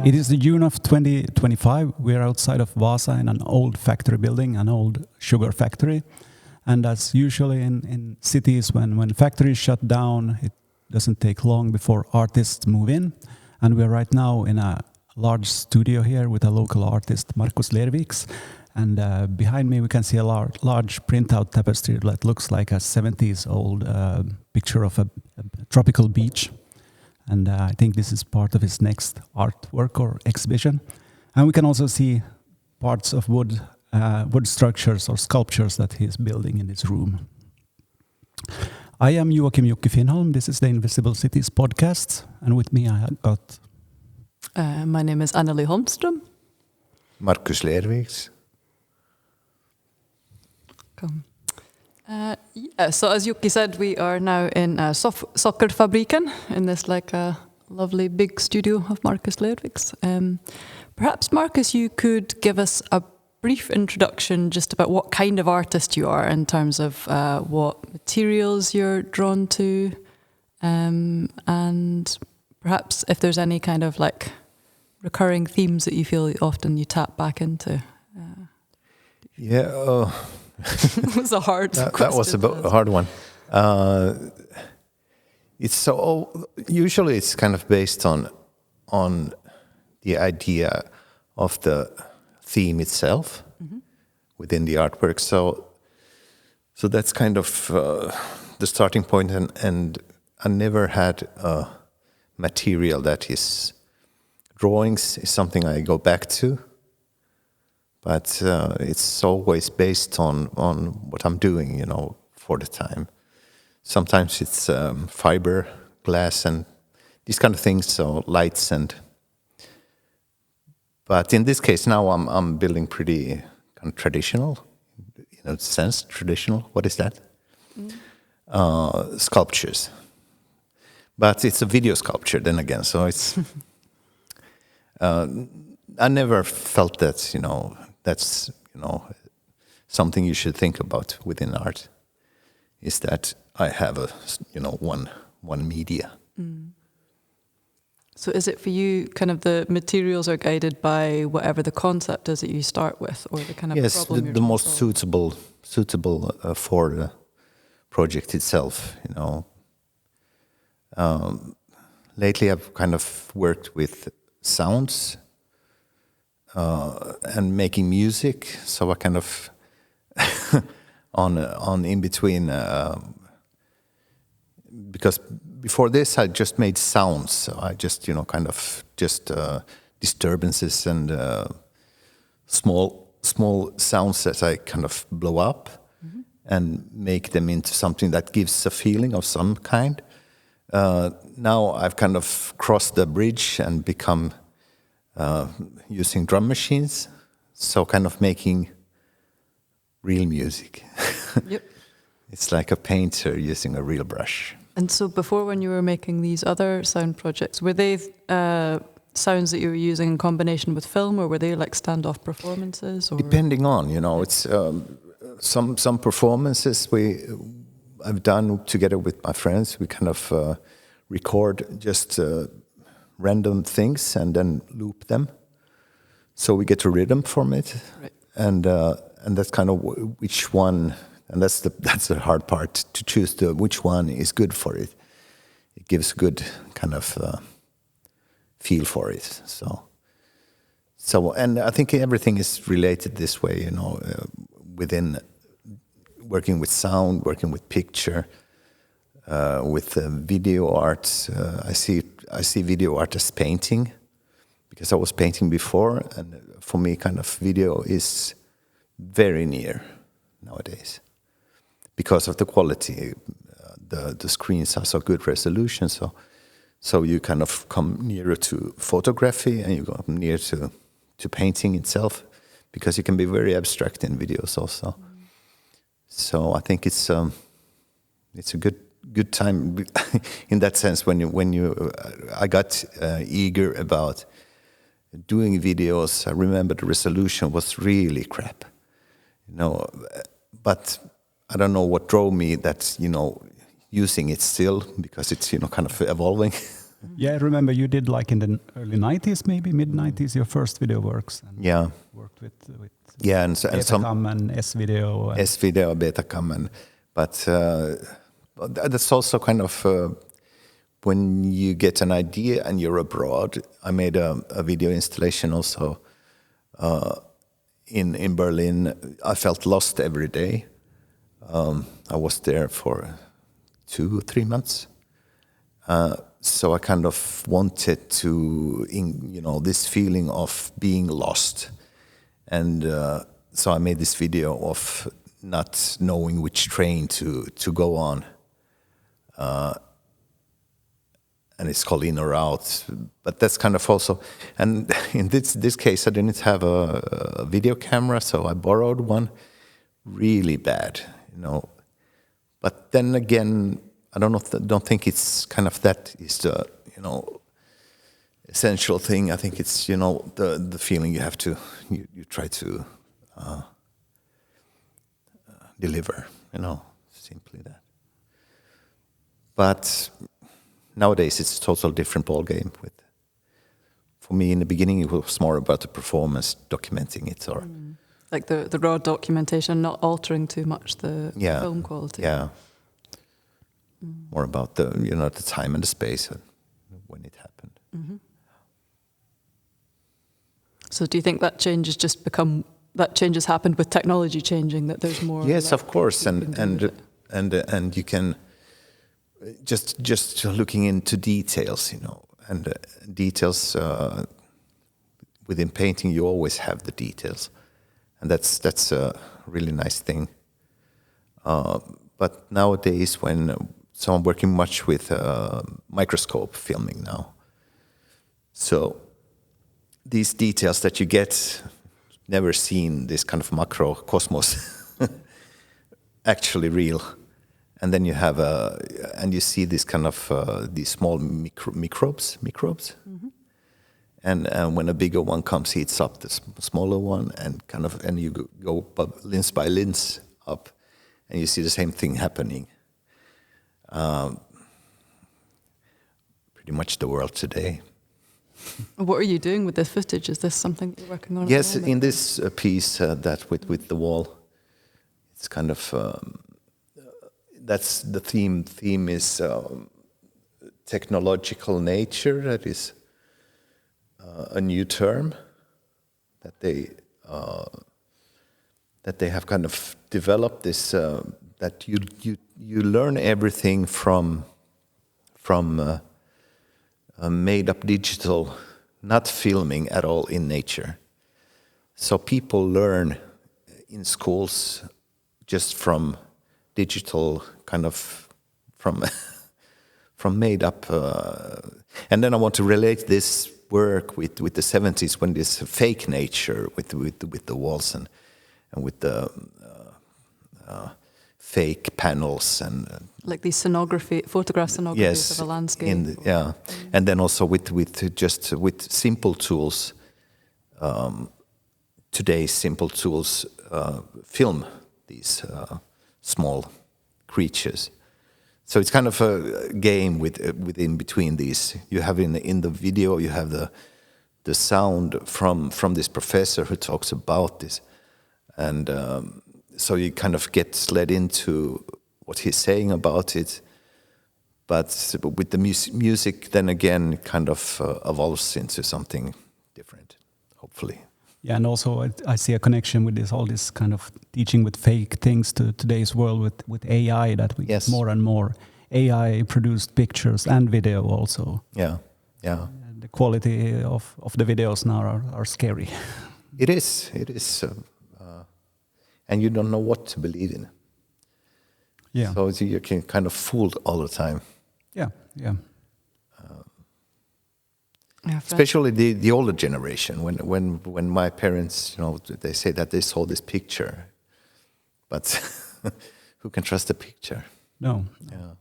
It is the June of 2025. We are outside of Vaasa in an old factory building, an old sugar factory. And as usually in cities, when factories shut down, it doesn't take long before artists move in. And we're right now in a large studio here with a local artist, Marcus Lerviks. And behind me, we can see a large printout tapestry that looks like a 70s old picture of a tropical beach. And I think this is part of his next artwork or exhibition. And we can also see parts of wood structures or sculptures that he's building in this room. I am Joakim Jukki Finnholm. This is the Invisible Cities podcast. And with me I have got... my name is Anneli Holmström. Marcus Lerviks. So as Jukki said, we are now in Sockerfabriken, in this like a lovely big studio of Marcus Lerviks. Perhaps Marcus, you could give us a brief introduction just about what kind of artist you are in terms of what materials you're drawn to, and perhaps if there's any kind of like recurring themes that you feel often you tap back into. It was a hard question. That was a hard one. Usually it's kind of based on the idea of the theme itself within the artwork. So that's kind of the starting point, and I never had a material that is drawings is something I go back to. But it's always based on what I'm doing, for the time. Sometimes it's fiber, glass, and these kind of things, so lights But in this case now I'm building pretty kind of traditional, in a sense, traditional. What is that? Sculptures. But it's a video sculpture then again, so it's... I never felt that, that's something you should think about within art, is that I have one media. So is it for you kind of the materials are guided by whatever the concept is that you start with, or the kind of problem the most suitable for the project itself, Lately I've kind of worked with sounds and making music, so I kind of on in between, because before this I just made sounds, so I just kind of just disturbances and small sounds that I kind of blow up and make them into something that gives a feeling of some kind. Now I've kind of crossed the bridge and become using drum machines, so kind of making real music. Yep. It's like a painter using a real brush. And so before, when you were making these other sound projects, were they sounds that you were using in combination with film, or were they like standoff performances? Or? Depending on, it's some performances I've done together with my friends. We kind of record just random things and then loop them, so we get a rhythm from it. Right. And that's kind of which one, and that's the hard part, to choose which one is good for it. It gives good kind of feel for it. So and I think everything is related this way, within working with sound, working with picture, with video art. I see video art as painting, because I was painting before, and for me kind of video is very near nowadays because of the quality. The screens are so good resolution, so you kind of come nearer to photography, and you go near to painting itself, because you can be very abstract in videos also. So I think it's a good time in that sense when I got eager about doing videos. I remember the resolution was really crap, but I don't know what drove me, that using it still, because it's kind of evolving. Yeah, I remember you did like in the early 90s, maybe mid-90s, your first video works. And Yeah. Worked with and some Betacam and S-Video. S-Video, Betacam, but that's also kind of when you get an idea and you're abroad. I made a video installation also in Berlin. I felt lost every day. I was there for 2-3 months. So I kind of wanted to, this feeling of being lost. And so I made this video of not knowing which train to go on. And it's called In or Out. But that's kind of also, and in this case I didn't have a video camera, so I borrowed one really bad, But then again, I don't think it's kind of that is the, essential thing. I think it's, the feeling you have to, you try to deliver, simply that. But nowadays it's a total different ballgame. For me, in the beginning, it was more about the performance, documenting it, or like the raw documentation, not altering too much the film quality. Yeah. More about the the time and the space when it happened. Mm-hmm. So do you think that changes happened with technology changing, that there's more? Yes, of course, and you can just looking into details, and details within painting, you always have the details, and that's a really nice thing. But nowadays, so I'm working much with microscope filming now. So these details that you get, never seen this kind of macro cosmos, actually real. And then you have and you see this kind of these small microbes. Mm-hmm. And when a bigger one comes, heats up the smaller one, and you go lens by lens up, and you see the same thing happening. Pretty much the world today. What are you doing with this footage? Is this something that you're working on? Yes, in this piece that with the wall, it's kind of that's the theme. Theme is technological nature. That is a new term that they have kind of developed. This that you learn everything from made up digital, not filming at all in nature. So people learn in schools just from digital, kind of from made up. And then I want to relate this work with the 70s, when this fake nature with the walls and with the fake panels and like these photograph sonographies, yes, of a landscape. And then also with simple tools. Today's simple tools film these small creatures. So it's kind of a game within between these. You have in the video, you have the sound from this professor who talks about this, and so you kind of get led into what he's saying about it. But with the music, then again, it kind of evolves into something different, hopefully. Yeah, and also I see a connection with all this kind of teaching with fake things to today's world with AI, that we get more and more AI-produced pictures and video also. Yeah, yeah. And the quality of the videos now are scary. It is. And you don't know what to believe in. Yeah. So you can kind of fooled all the time. Yeah. Especially the older generation. When my parents, they say that they saw this picture, but who can trust a picture? No. Yeah.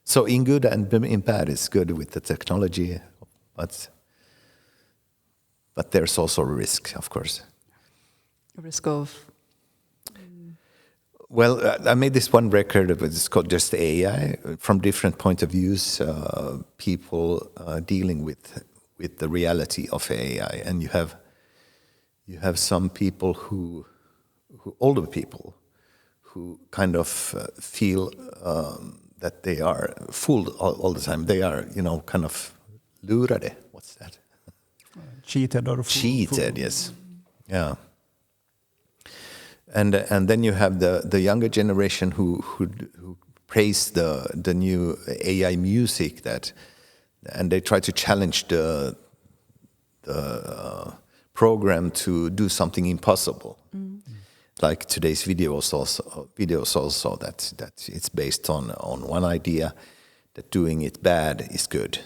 So in good and in bad, it's good with the technology, but there's also a risk, of course. A risk of? Well, I made this one record. It's called Just AI, from different point of views. People dealing with the reality of AI, and you have some people who older people who kind of feel that they are fooled all the time. They are, kind of lurade. What's that? Cheated or cheated? Yes, yeah. And then you have the younger generation who praise the new AI music and they try to challenge the program to do something impossible. Like today's videos also that it's based on one idea, that doing it bad is good.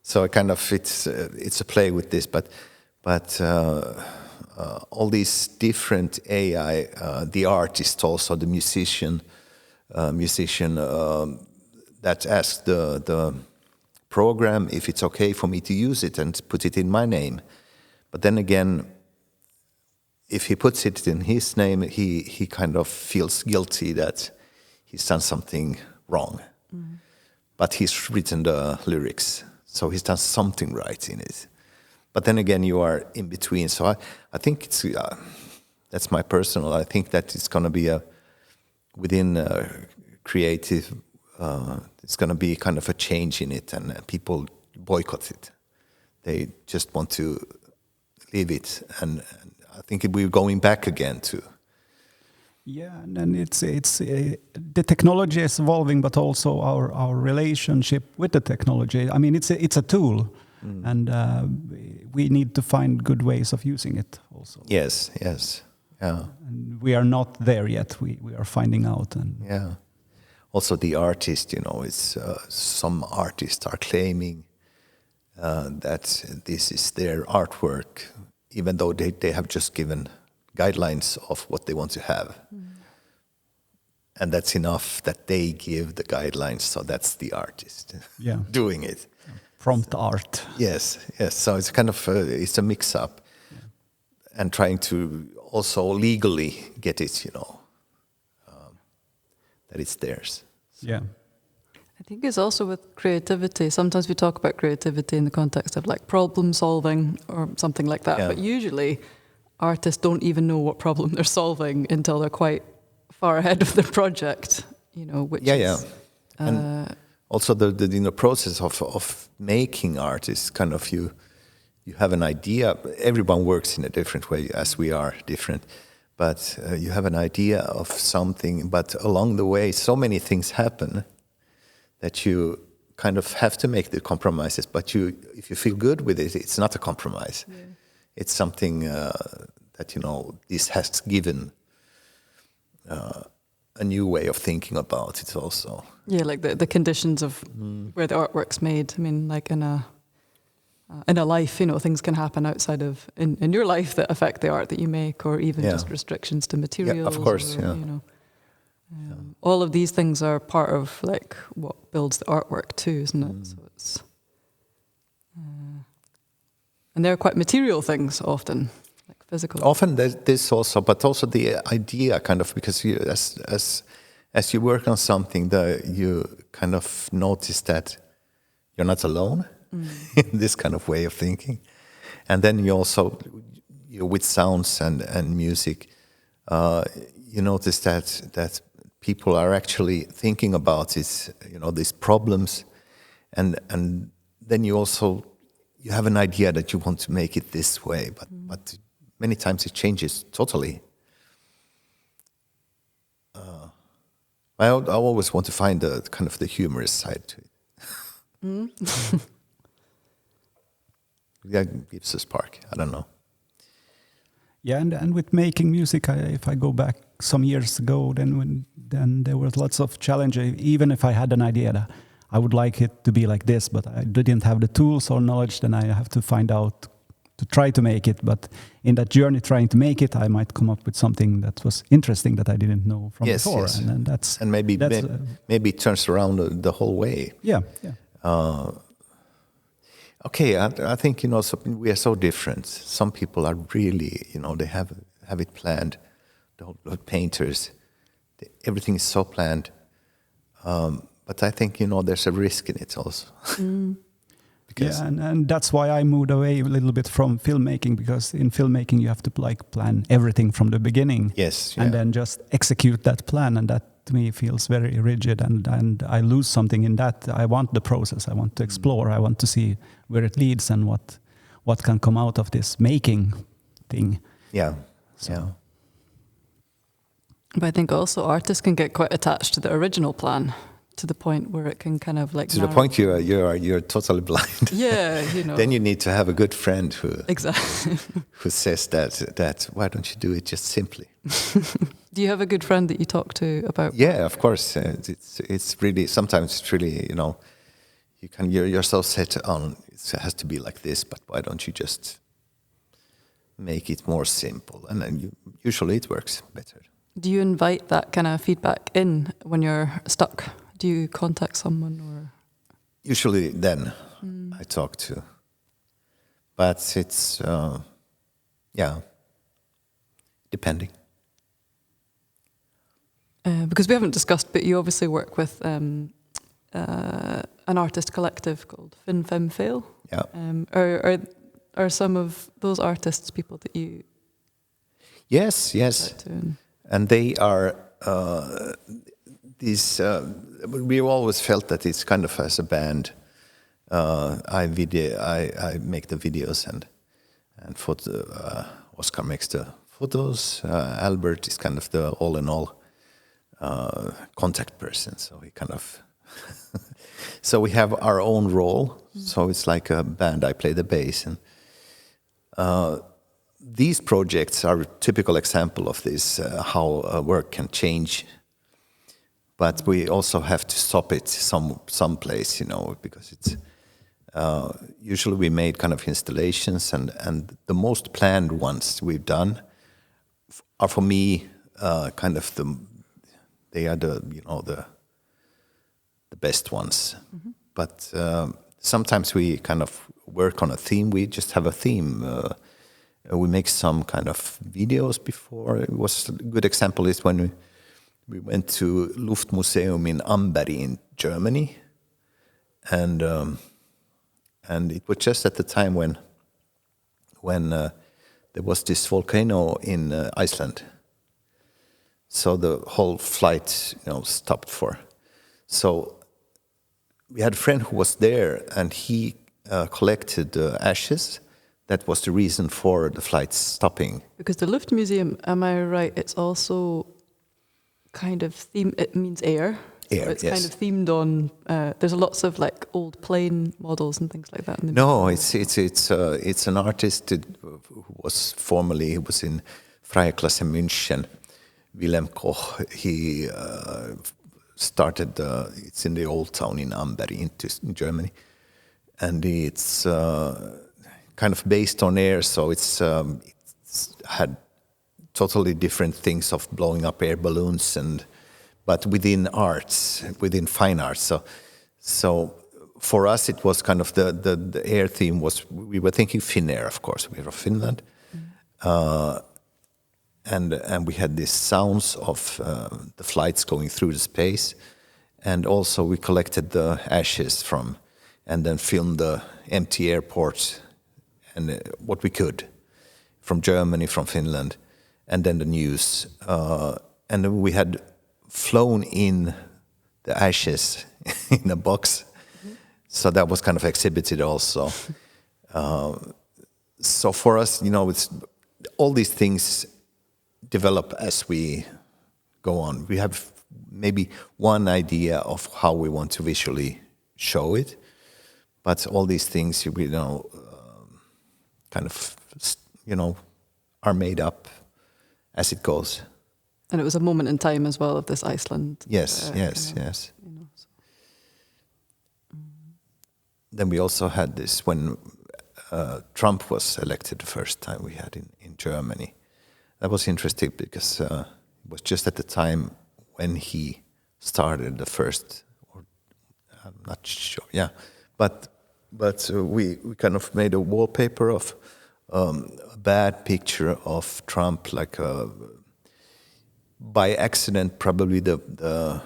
So it's a play with this, but all these different AI, the artist also, the musician that asks the program if it's okay for me to use it and put it in my name. But then again, if he puts it in his name, he kind of feels guilty that he's done something wrong. Mm-hmm. But he's written the lyrics, so he's done something right in it. But then again, you are in between. So I think it's that's my personal. I think that it's going to be within creative. It's going to be kind of a change in it, and people boycott it. They just want to leave it, and I think we're going back again to. Yeah, and then it's the technology is evolving, but also our relationship with the technology. I mean, it's a tool. And we need to find good ways of using it also. Yes, yeah. And we are not there yet. We are finding out. And yeah. Also the artist, it's some artists are claiming that this is their artwork, even though they have just given guidelines of what they want to have. And that's enough that they give the guidelines, so that's the artist doing it. Prompt art. Yes. So it's kind of it's a mix-up, and trying to also legally get it, that it's theirs. So. Yeah. I think it's also with creativity. Sometimes we talk about creativity in the context of like problem solving or something like that. Yeah. But usually artists don't even know what problem they're solving until they're quite far ahead of their project, which is... And also the process of making art is kind of you have an idea. Everyone works in a different way, as we are different. But you have an idea of something, but along the way so many things happen that you kind of have to make the compromises. But if you feel good with it, it's not a compromise. Yeah. It's something that, this has given a new way of thinking about it also. Yeah, like the conditions of where the artwork's made. I mean, like in a life, things can happen outside of in your life that affect the art that you make, or even just restrictions to materials. Yeah, of course, all of these things are part of like what builds the artwork too, isn't it? So it's and they're quite material things often. Physical. Often this also, but also the idea kind of, because you, as you work on something, you kind of notice that you're not alone in this kind of way of thinking, and then you also, with sounds and music, you notice that people are actually thinking about it, these problems, and then you have an idea that you want to make it this way, but many times it changes totally. I always want to find the kind of the humorous side to it. That gives a spark. I don't know. Yeah, and with making music, if I go back some years ago, then there was lots of challenges. Even if I had an idea that I would like it to be like this, but I didn't have the tools or knowledge, then I have to find out to try to make it. But in that journey trying to make it, I might come up with something that was interesting that I didn't know from before. Yes. And maybe it turns around the whole way. Yeah. Okay, I think we are so different. Some people are really they have it planned. The painters, everything is so planned. But I think, there's a risk in it also. Because and that's why I moved away a little bit from filmmaking, because in filmmaking you have to plan everything from the beginning. Yes, and then just execute that plan, and that to me feels very rigid, and I lose something in that. I want the process. I want to explore. I want to see where it leads and what can come out of this making thing. Yeah. But I think also artists can get quite attached to the original plan, to the point where it can kind of like to the point you're totally blind. Yeah, Then you need to have a good friend who exactly who says that why don't you do it just simply? Do you have a good friend that you talk to about? Yeah, of course. It's really, sometimes it's really, you're so set on it has to be like this, but why don't you just make it more simple? And then usually it works better. Do you invite that kind of feedback in when you're stuck? Do you contact someone or? Usually then I talk to, but it's depending. Because we haven't discussed, but you obviously work with an artist collective called FinnFemFel. Yeah. Are some of those artists people that you? Yes. And they are these. We always felt that it's kind of as a band. I make the videos and Oscar makes the photos. Albert is kind of the all in all contact person. So we kind of so we have our own role. So it's like a band. I play the bass, and these projects are a typical example of this, how work can change. But we also have to stop it someplace, because it's usually we made kind of installations, and the most planned ones we've done are for me kind of they are the best ones. Mm-hmm. But sometimes we kind of work on a theme. We just have a theme. We make some kind of videos before. It was a good example is when we went to Luftmuseum in Amberg in Germany, and it was just at the time when there was this volcano in Iceland. So the whole flight, stopped for. So we had a friend who was there, and he collected ashes. That was the reason for the flight stopping. Because the Luftmuseum, am I right? It's also kind of themed. It means air. Air. So it's yes. kind of themed on. There's lots of like old plane models and things like that. In the no, museum. it's an artist who was in Freie Klasse München. Wilhelm Koch. He started. It's in the old town in Amberg in Germany, and it's kind of based on air. So it's had totally different things of blowing up air balloons, but within arts, within fine arts. So for us, it was kind of the air theme was, we were thinking Finnair, of course. We were from Finland. And we had these sounds of the flights going through the space. And also we collected the ashes and then filmed the empty airports and what we could from Germany, from Finland, and then the news. And then we had flown in the ashes in a box. Mm-hmm. So that was kind of exhibited also. So for us, it's all these things develop as we go on. We have maybe one idea of how we want to visually show it, but all these things kind of are made up as it goes. And it was a moment in time as well of this Iceland. Yes. Then we also had this when Trump was elected the first time we had in Germany. That was interesting because it was just at the time when he started the first, or I'm not sure, yeah. But we kind of made a wallpaper of a bad picture of Trump, like by accident, probably the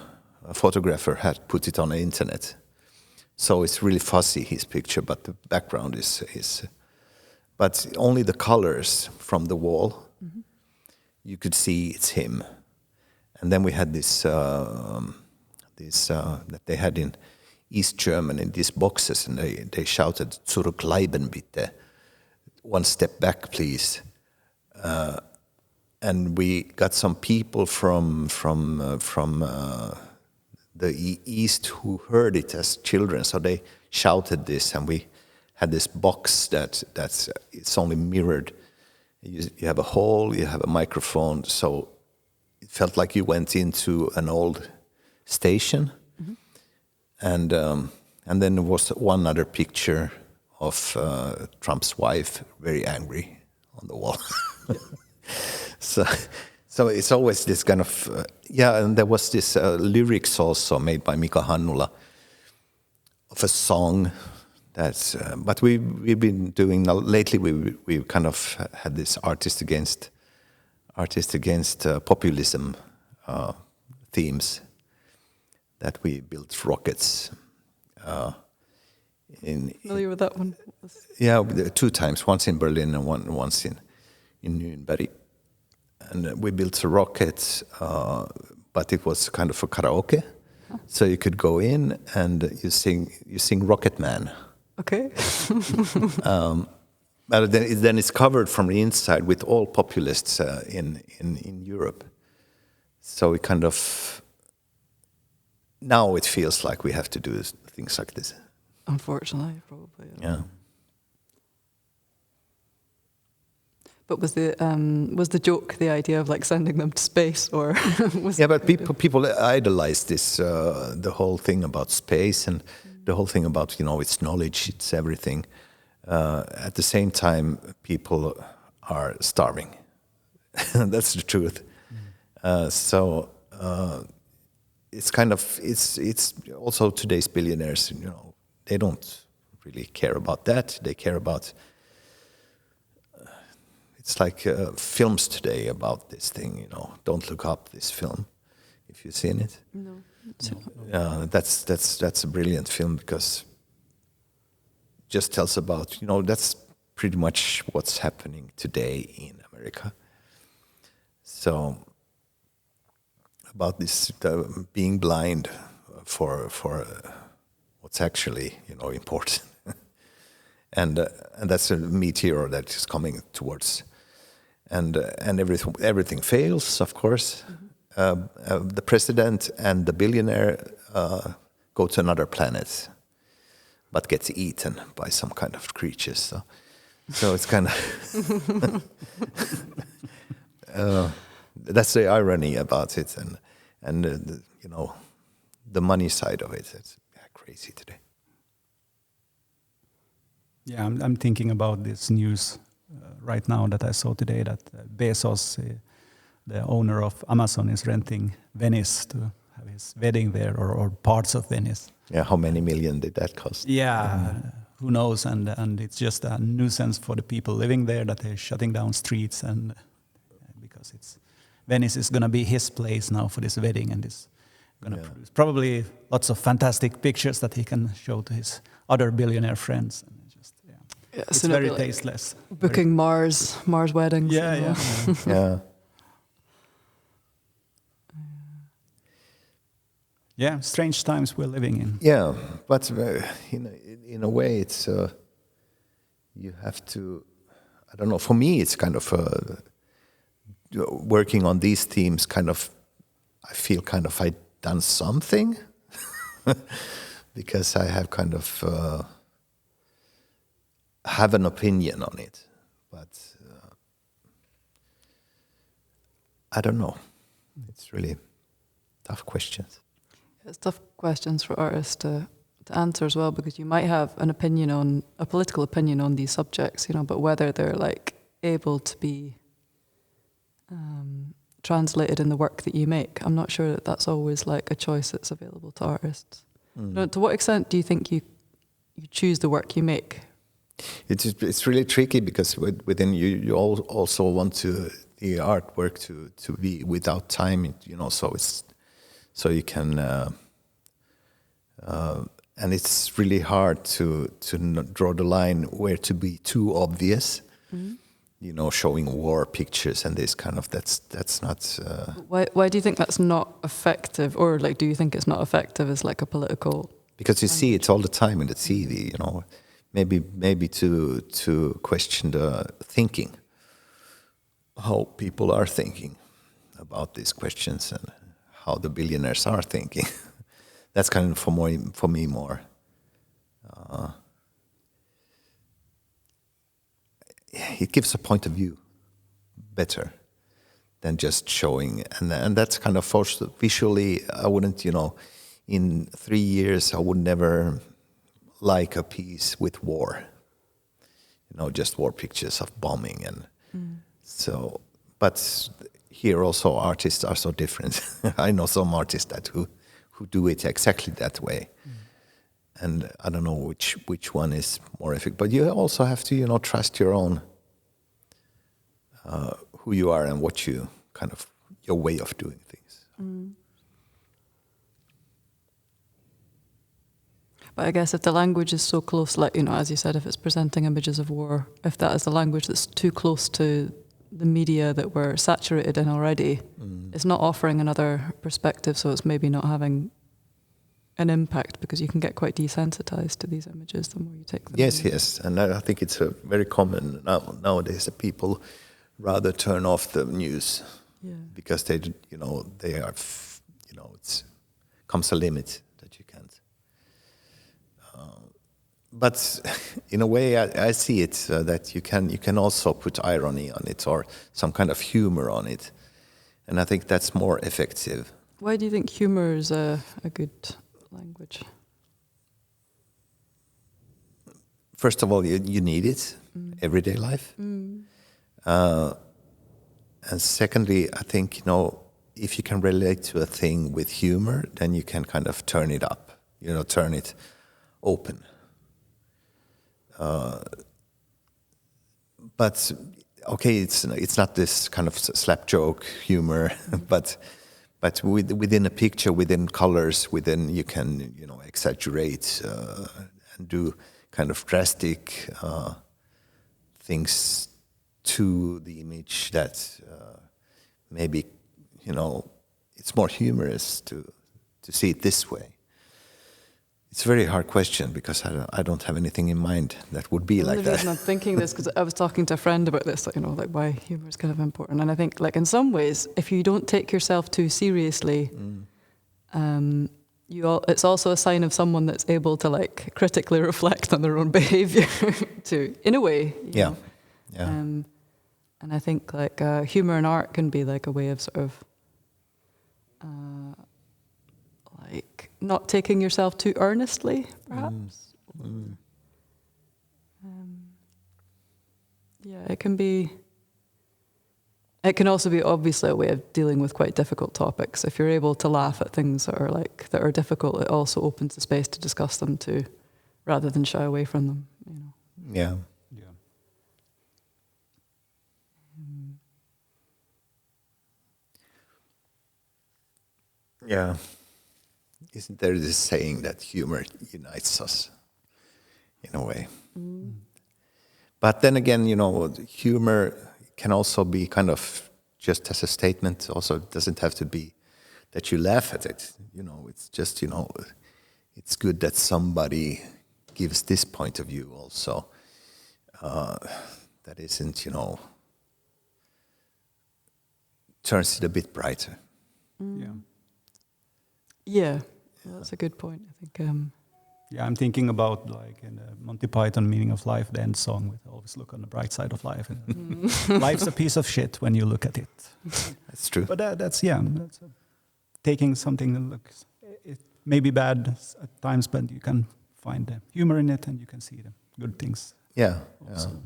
photographer had put it on the internet. So it's really fuzzy, his picture, but the background is but only the colors from the wall, you could see it's him. And then we had this that they had in East Germany, these boxes, and they shouted, "Zurückbleiben bitte," one step back, please. And we got some people from the East who heard it as children, so they shouted this, and we had this box that's it's only mirrored. You have a hole, you have a microphone, so it felt like you went into an old station. And then there was one other picture of Trump's wife, very angry, on the wall. So it's always this kind of and there was this lyrics also made by Mika Hannula of a song that's but we've been doing lately. We kind of had this artist against populism themes, that we built rockets. Familiar with that one? Yeah, 2 times, once in Berlin and once in Nürnberg. And we built a rocket, but it was kind of a karaoke. So you could go in and you sing Rocket Man. Okay. But then it's covered from the inside with all populists in Europe. So we kind of, now it feels like we have to do things like this. Unfortunately, probably. Yeah. But was the joke the idea of like sending them to space, or was but people idolize this the whole thing about space and the whole thing about it's knowledge, it's everything. At the same time, people are starving. That's the truth. So it's kind of it's also today's billionaires. They don't really care about that. They care about. It's like films today about this thing. Don't look up this film if you've seen it. No. That's a brilliant film, because it just tells about that's pretty much what's happening today in America. So about this being blind for what's actually important, and that's a meteor that is coming towards, and everything fails, of course. The president and the billionaire go to another planet, but gets eaten by some kind of creatures. So it's kind of that's the irony about it, and the money side of it. It's crazy today. Yeah, I'm thinking about this news right now that I saw today, that Bezos, the owner of Amazon, is renting Venice to have his wedding there, or parts of Venice. Yeah, how many million did that cost? Yeah, who knows? And it's just a nuisance for the people living there that they're shutting down streets, and because Venice is going to be his place now for this wedding, and is going to produce probably lots of fantastic pictures that he can show to his other billionaire friends. And it's so very like tasteless. Booking Mars weddings. Yeah. Yeah, strange times we're living in. Yeah, but in a way, it's you have to. I don't know. For me, it's kind of working on these themes. Kind of, I feel kind of I've done something because I have kind of have an opinion on it, but I don't know. It's really tough questions. It's tough questions for artists to answer as well, because you might have a political opinion on these subjects, but whether they're like able to be translated in the work that you make, I'm not sure that that's always like a choice that's available to artists. To what extent do you think you choose the work you make? It's really tricky, because within you also want the artwork to be without time, so you can, and it's really hard to draw the line where to be too obvious. Showing war pictures and this kind of that's not. Why do you think that's not effective, or do you think it's not effective as a political? Because you see it all the time in the TV, maybe to question the thinking, how people are thinking about these questions and how the billionaires are thinking. That's kind of for me more. It gives a point of view better than just showing, and that's kind of forced. Visually, I wouldn't, in 3 years, I would never like a piece with war. Just war pictures of bombing and so. But here also artists are so different. I know some artists who do it exactly that way. And I don't know which one is more effective. But you also have to, trust your own, who you are and what you your way of doing things. But I guess if the language is so close, as you said, if it's presenting images of war, if that is the language that's too close to the media that we're saturated in already, it's not offering another perspective, so it's maybe not having an impact, because you can get quite desensitized to these images the more you take them. Yes, and I think it's very common nowadays that people rather turn off the news because they are, it's comes a limit that you can't. But in a way, I see it that you can also put irony on it or some kind of humor on it, and I think that's more effective. Why do you think humor is a good language? First of all, you need it, everyday life. And secondly, I think, if you can relate to a thing with humor, then you can kind of turn it up, turn it open. But okay, it's not this kind of slap joke humor, but within a picture, within colors, you can exaggerate and do kind of drastic things to the image that maybe it's more humorous to see it this way. It's a very hard question because I don't have anything in mind that would be like that. The reason I'm thinking this because I was talking to a friend about this, why humor is kind of important, and I think in some ways, if you don't take yourself too seriously, it's also a sign of someone that's able to critically reflect on their own behavior too, in a way. You know? And I think humor and art can be a way of sort of not taking yourself too earnestly, perhaps. It can be. It can also be obviously a way of dealing with quite difficult topics. If you're able to laugh at things that are difficult, it also opens the space to discuss them too, rather than shy away from them. Yeah. Yeah. Isn't there this saying that humor unites us in a way? But then again, humor can also be kind of just as a statement. Also, it doesn't have to be that you laugh at it. It's just, it's good that somebody gives this point of view also. That isn't, turns it a bit brighter. Yeah, that's a good point. I think. I'm thinking about in the Monty Python Meaning of Life, the end song with always look on the bright side of life. Life's a piece of shit when you look at it. That's true. But that's taking something that looks, it may be bad at times, but you can find the humor in it and you can see the good things. Yeah. Also.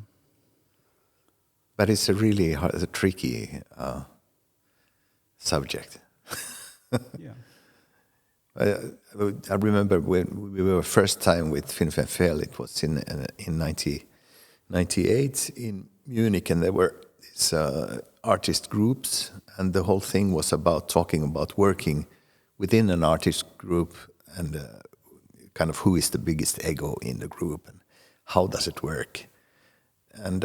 But it's a really tricky subject. Yeah. I remember when we were first time with FinnFemFel, it was in 1998 in Munich, and there were these artist groups, and the whole thing was about talking about working within an artist group and kind of who is the biggest ego in the group and how does it work. And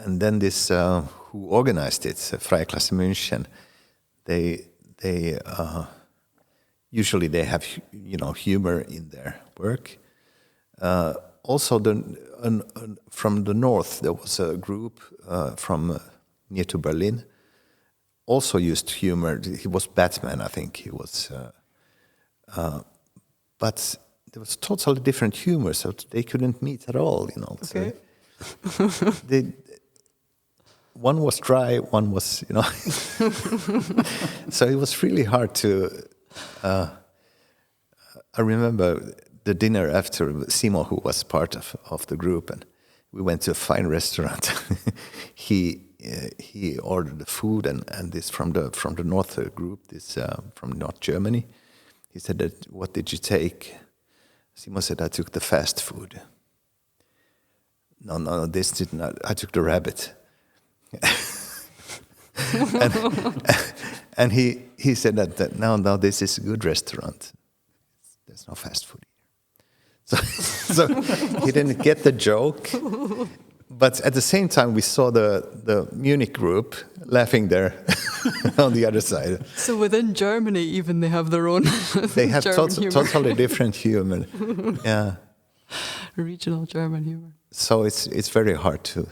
then this who organized it, Freie Klasse München, they usually they have humor in their work. Also, from the north, there was a group from near to Berlin. Also used humor. He was Batman, I think. He was, but there was totally different humor, so they couldn't meet at all. Okay. So one was dry, one was, So it was really hard to. I remember the dinner after Simo, who was part of the group, and we went to a fine restaurant. He ordered the food, and this from the North group, this from North Germany. He said that, "What did you take?" Simo said, "I took the fast food." No, this did not. I took the rabbit. and he said that no, this is a good restaurant. There's no fast food here. So he didn't get the joke. But at the same time, we saw the Munich group laughing there on the other side. So within Germany, even they have their own. They have totally different humor. Yeah, regional German humor. So it's very hard to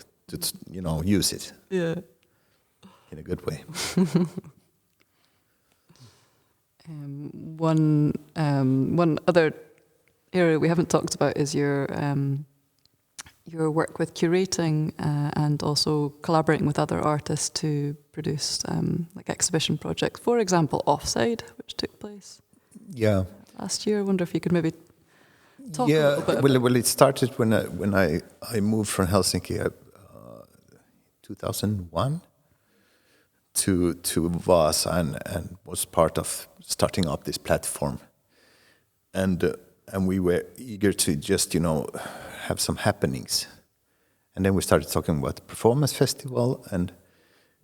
use it. Yeah, in a good way. One other area we haven't talked about is your work with curating and also collaborating with other artists to produce like exhibition projects. For example, Offside, which took place last year. I wonder if you could maybe talk a little bit about well, it started when I moved from Helsinki 2001 to Vaasa and was part of starting up this platform. And we were eager to just have some happenings, and then we started talking about the performance festival, and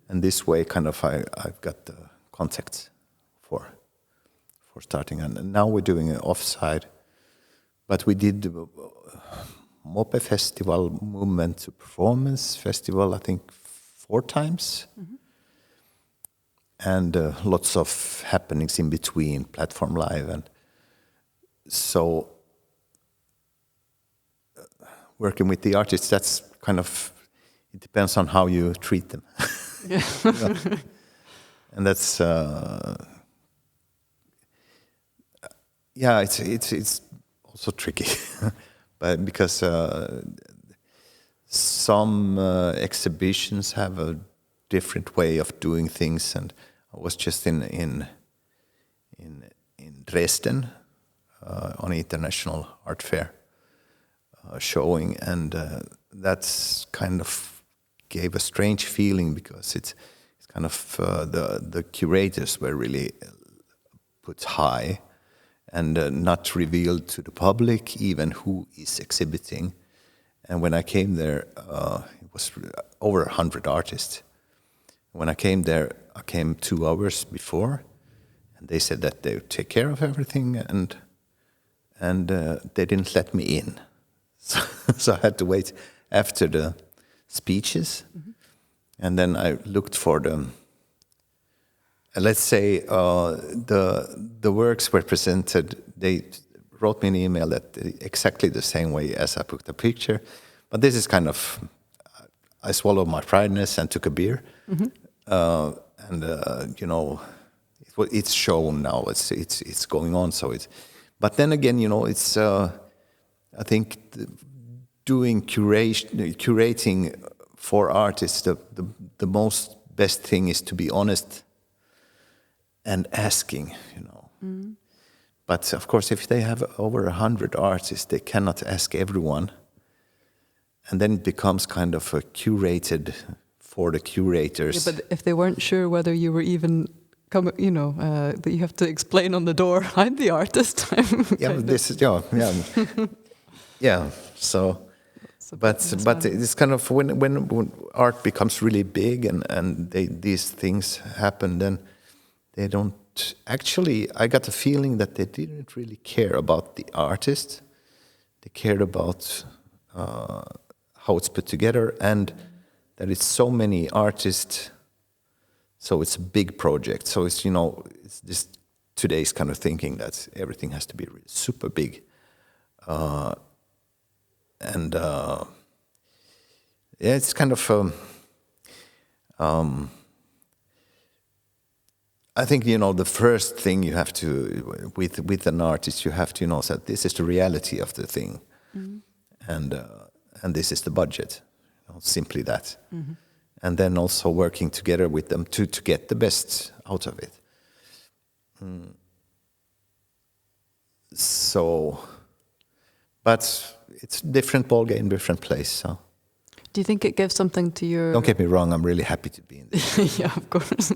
this way kind of I've got the contacts for starting, and now we're doing an Offside, but we did the Mope Festival, Movement to Performance Festival, I think 4 times, and lots of happenings in between, Platform Live, and so. Working with the artists, that's kind of, it depends on how you treat them. Yeah. And that's, it's also tricky, but because some exhibitions have a different way of doing things, and I was just in Dresden on an international art fair. Showing, and that's kind of gave a strange feeling because it's kind of the curators were really put high and not revealed to the public even who is exhibiting. And when I came there, it was over 100 artists. When I came there, I came 2 hours before, and they said that they would take care of everything, and they didn't let me in. So I had to wait after the speeches, and then I looked for them. Let's say the works were presented. They wrote me an email that exactly the same way as I put the picture, but this is kind of I swallowed my prideness and took a beer, it's shown now. It's going on. So it's, but then again, it's. I think doing curating for artists, the most best thing is to be honest and asking, But of course, if they have over 100 artists, they cannot ask everyone, and then it becomes kind of a curated for the curators. Yeah, but if they weren't sure whether you were even that you have to explain on the door, I'm the artist. Yeah, this is yeah. So But it's kind of when art becomes really big and these things happen, then they don't actually. I got the feeling that they didn't really care about the artist. They cared about how it's put together and that it's so many artists. So it's a big project. So it's it's this today's kind of thinking that everything has to be really super big. It's kind of. I think the first thing you have to with an artist, you have to that this is the reality of the thing, and this is the budget, simply that, and then also working together with them to get the best out of it. So, but it's different ball game, different place. So. Do you think it gives something to your... Don't get me wrong, I'm really happy to be in this. Yeah, of course.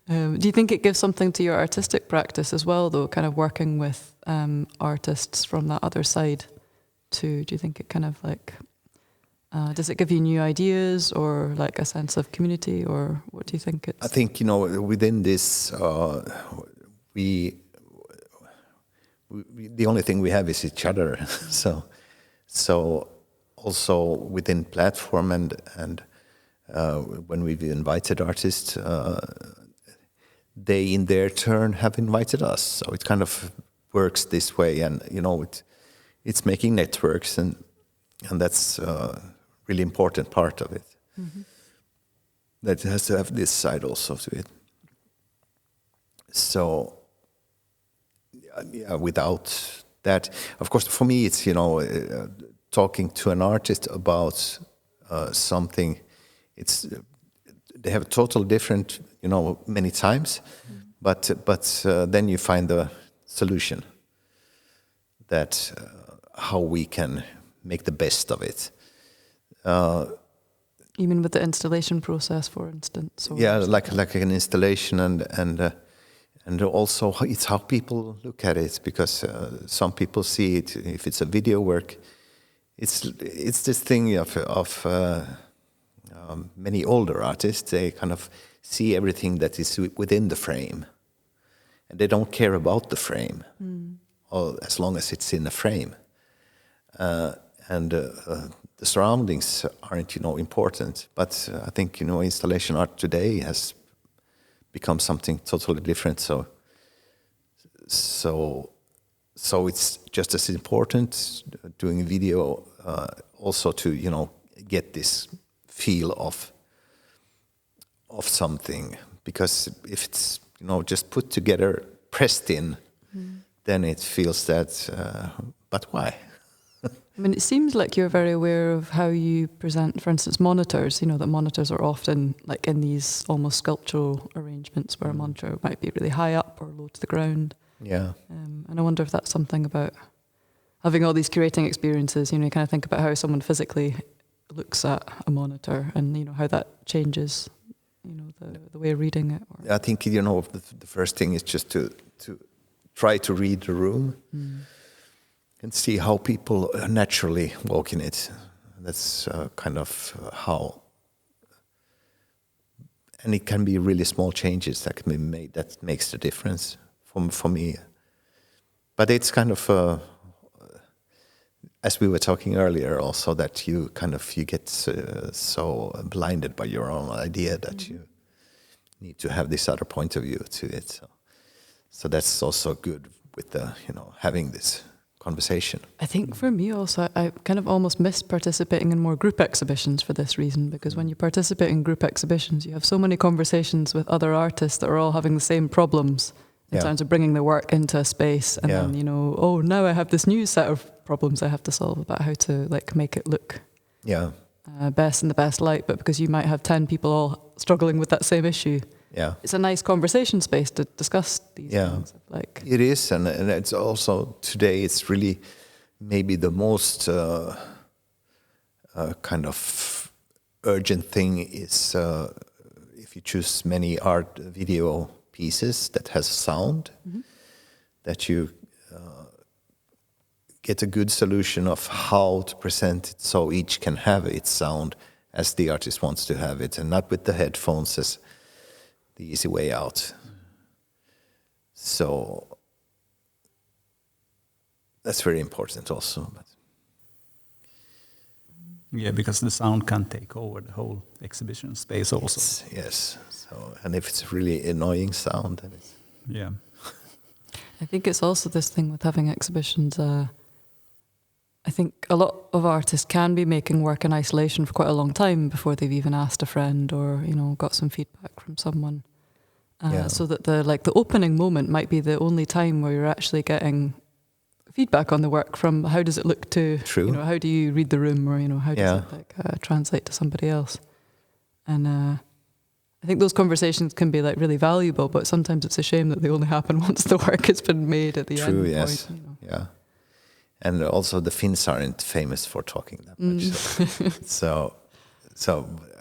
Do you think it gives something to your artistic practice as well, though, kind of working with artists from that other side too? Do you think it kind of like... does it give you new ideas or like a sense of community, or what do you think it's... I think, within this, the only thing we have is each other. So also within platform and when we've invited artists, they in their turn have invited us. So it kind of works this way, and it's making networks, and that's a really important part of it. That has to have this side also to it. So without that, of course, for me it's talking to an artist about something. They have a total different, many times, but then you find the solution. That how we can make the best of it. You mean with the installation process, for instance? Or like an installation, and also it's how people look at it, because some people see it, if it's a video work, it's this thing of many older artists. They kind of see everything that is within the frame, and they don't care about the frame, or as long as it's in the frame, and the surroundings aren't important. But I think installation art today has become something totally different. So it's just as important doing video also to get this feel of something, because if it's just put together, pressed in, then it feels that. But why? I mean, it seems like you're very aware of how you present, for instance, monitors. That monitors are often like in these almost sculptural arrangements where a monitor might be really high up or low to the ground. Yeah. And I wonder if that's something about having all these curating experiences. You kind of think about how someone physically looks at a monitor, and how that changes, the way of reading it. I think the first thing is just to try to read the room. And see how people naturally walk in it. That's kind of how. And it can be really small changes that can be made that makes the difference for me. But it's kind of, as we were talking earlier, also that you get so blinded by your own idea that you need to have this other point of view to it. So that's also good with the having this conversation. I think for me also, I kind of almost miss participating in more group exhibitions for this reason, because when you participate in group exhibitions, you have so many conversations with other artists that are all having the same problems in terms of bringing their work into a space, and then now I have this new set of problems I have to solve about how to make it look best in the best light. But because you might have 10 people all struggling with that same issue, it's a nice conversation space to discuss these things. It is, and it's also today. It's really maybe the most kind of urgent thing is if you choose many art video pieces that has sound, that you get a good solution of how to present it so each can have its sound as the artist wants to have it, and not with the headphones as the easy way out. So that's very important also. But yeah, because the sound can take over the whole exhibition space also. Yes. So, and if it's a really annoying sound, then it's... Yeah. I think it's also this thing with having exhibitions. I think a lot of artists can be making work in isolation for quite a long time before they've even asked a friend or, you know, got some feedback from someone. So that the opening moment might be the only time where you're actually getting feedback on the work from how does it look to, True. you know, how do you read the room, or, you know, how does it translate to somebody else. And I think those conversations can be like really valuable, but sometimes it's a shame that they only happen once the work has been made at the end. True, yes. Point, you know. Yeah. And also the Finns aren't famous for talking that much. So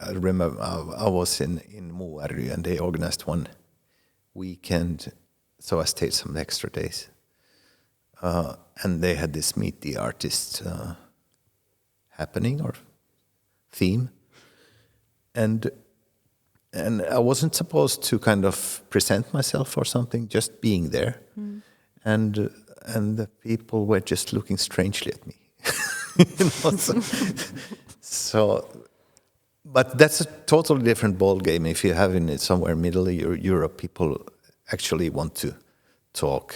I remember I was in Muary and they organized one weekend, so I stayed some extra days. And they had this Meet the Artist happening or theme. And I wasn't supposed to kind of present myself or something, just being there. And the people were just looking strangely at me. You know, so, but that's a totally different ball game. If you have in it somewhere middle Europe, people actually want to talk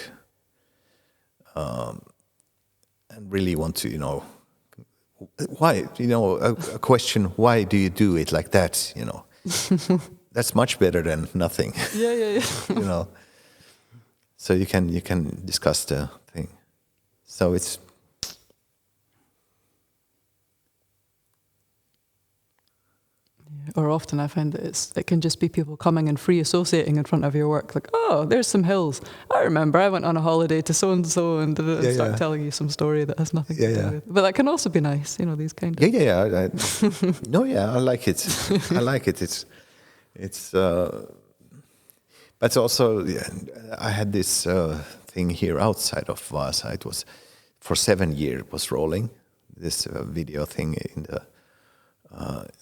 and really want to, you know, why, you know, a question, why do you do it like that, you know? That's much better than nothing. Yeah. You know, so you can discuss the thing. So it's or often I find that it can just be people coming and free associating in front of your work, like, oh, there's some hills. I remember I went on a holiday to so and start telling you some story that has nothing to do with. But that can also be nice, you know, these kind of. I like it. I like it. It's but also I had this thing here outside of Vaasa. It was for 7 years. It was rolling this video thing in the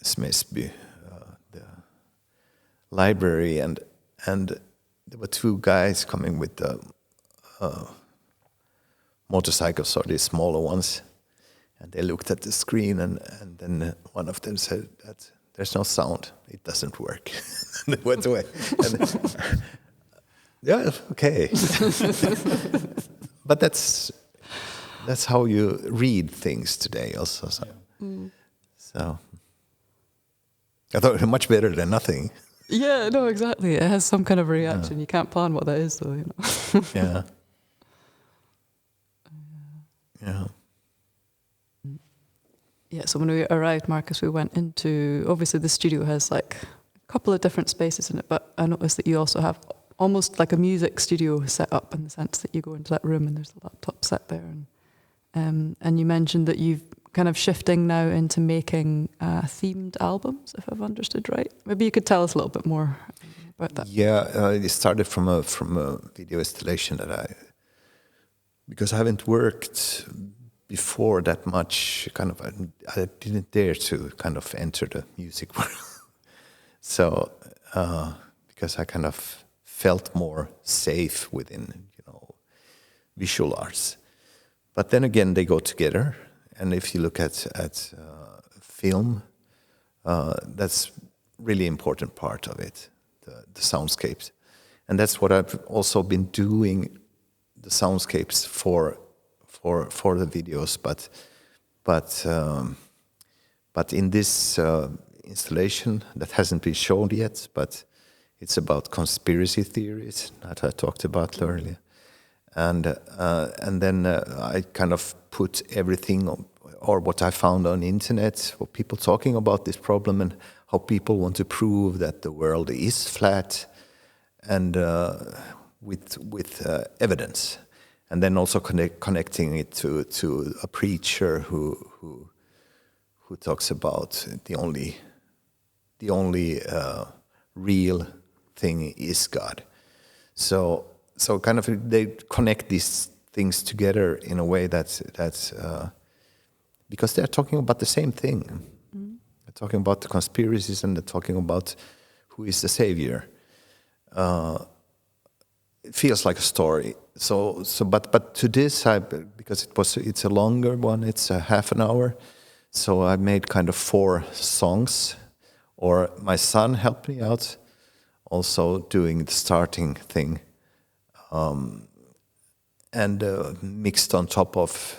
Smesby, the library, and there were two guys coming with the motorcycles, or these smaller ones, and they looked at the screen, and then one of them said that there's no sound, it doesn't work. And they went away. And, yeah, okay. But that's how you read things today also. So. So I thought much better than nothing. Yeah, no, exactly. It has some kind of reaction. You can't plan what that is, though, you know. Yeah. Yeah. Yeah, so when we arrived, Marcus, we went into, obviously the studio has like a couple of different spaces in it, but I noticed that you also have almost like a music studio set up, in the sense that you go into that room and there's a laptop set there. And you mentioned that you've kind of shifting now into making themed albums, if I've understood right. Maybe you could tell us a little bit more about that. Yeah, it started from a video installation because I haven't worked before that much. Kind of, I didn't dare to kind of enter the music world. So because I kind of felt more safe within, you know, visual arts. But then again, they go together. And if you look at film, that's really important part of it, the soundscapes, and that's what I've also been doing, the soundscapes for the videos. But in this installation that hasn't been shown yet, but it's about conspiracy theories that I talked about earlier. And then I kind of put everything or what I found on the internet, for people talking about this problem and how people want to prove that the world is flat, and with evidence, and then also connecting it to a preacher who talks about the only real thing is God. So kind of they connect these things together in a way that's because they're talking about the same thing. They're talking about the conspiracies and they're talking about who is the savior. It feels like a story. But to this, because it's a longer one. It's a half an hour. So I made kind of 4 songs. Or my son helped me out, also doing the starting thing, and mixed on top of.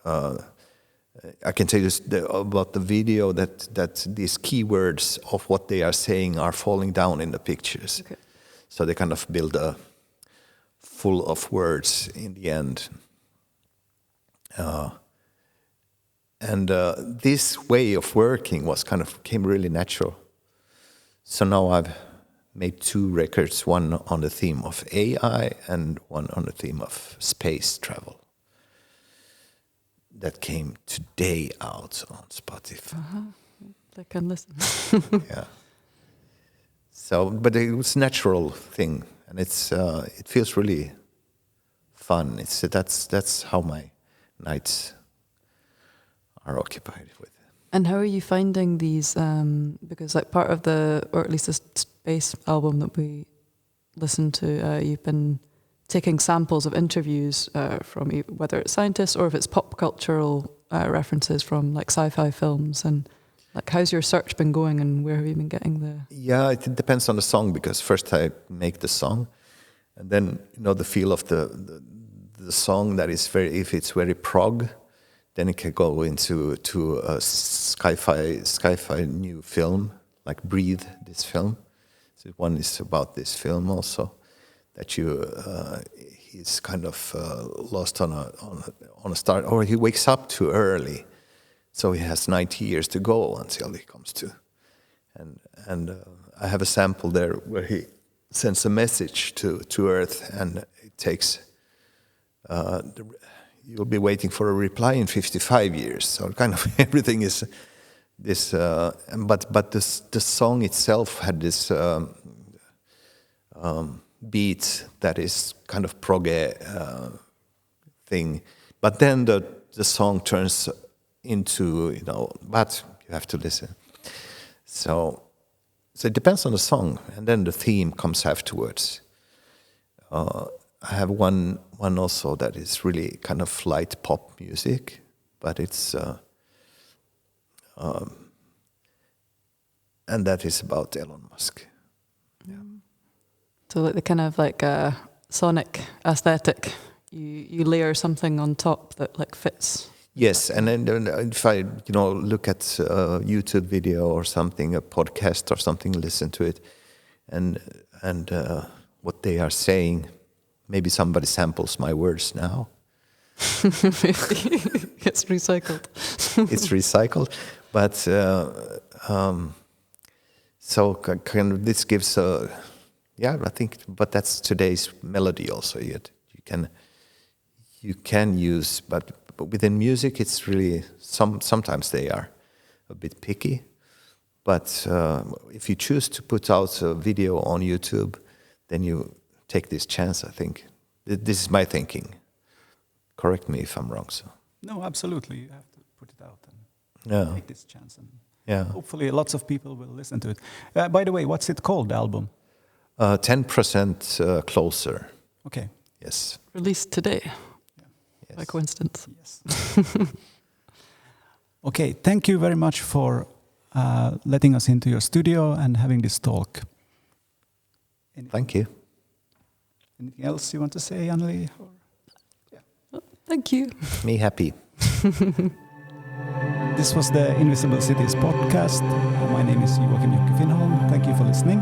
I can tell you about the video that these keywords of what they are saying are falling down in the pictures. Okay. So they kind of build a full of words in the end. And this way of working came really natural. So now I've made 2 records, one on the theme of AI and one on the theme of space travel. That came today out on Spotify. They can listen. Yeah. So, but it was a natural thing, and it feels really fun. That's how my nights are occupied with. And how are you finding these? Because like part of or at least the space album that we listened to, you've been taking samples of interviews from whether it's scientists or if it's pop cultural references from like sci-fi films. And like, how's your search been going, and where have you been getting the? Yeah, it depends on the song, because first I make the song, and then the feel of the song that is if it's very prog. Then it can go into a sci-fi new film, like Breathe, this film. So one is about this film also, that he's kind of lost on a start, or he wakes up too early, so he has 90 years to go until he comes to. And I have a sample there where he sends a message to Earth, and it takes. You'll be waiting for a reply in 55 years. So kind of everything is this. But the song itself had this beat that is kind of prog thing. But then the song turns into but you have to listen. So it depends on the song, and then the theme comes afterwards. I have one also that is really kind of light pop music, but it's and that is about Elon Musk. Yeah. So like the kind of like a sonic aesthetic, you layer something on top that like fits. Yes, and then if I look at a YouTube video or something, a podcast or something, listen to it, and what they are saying. Maybe somebody samples my words now. It's recycled. It's recycled, but so this gives I think, but that's today's melody also. You can use, but within music, it's really sometimes they are a bit picky. But if you choose to put out a video on YouTube, then you take this chance, I think. This is my thinking. Correct me if I'm wrong. So. No, absolutely. You have to put it out and take this chance. And hopefully lots of people will listen to it. By the way, what's it called, the album? 10% Closer. Okay. Yes. Released today. Yeah. Yes. By coincidence. Yes. Okay, thank you very much for letting us into your studio and having this talk. Thank you. Anything else you want to say, Anneli? Thank you. Me happy. This was the Invisible Cities podcast. My name is Joakim Jocke Finnholm. Thank you for listening.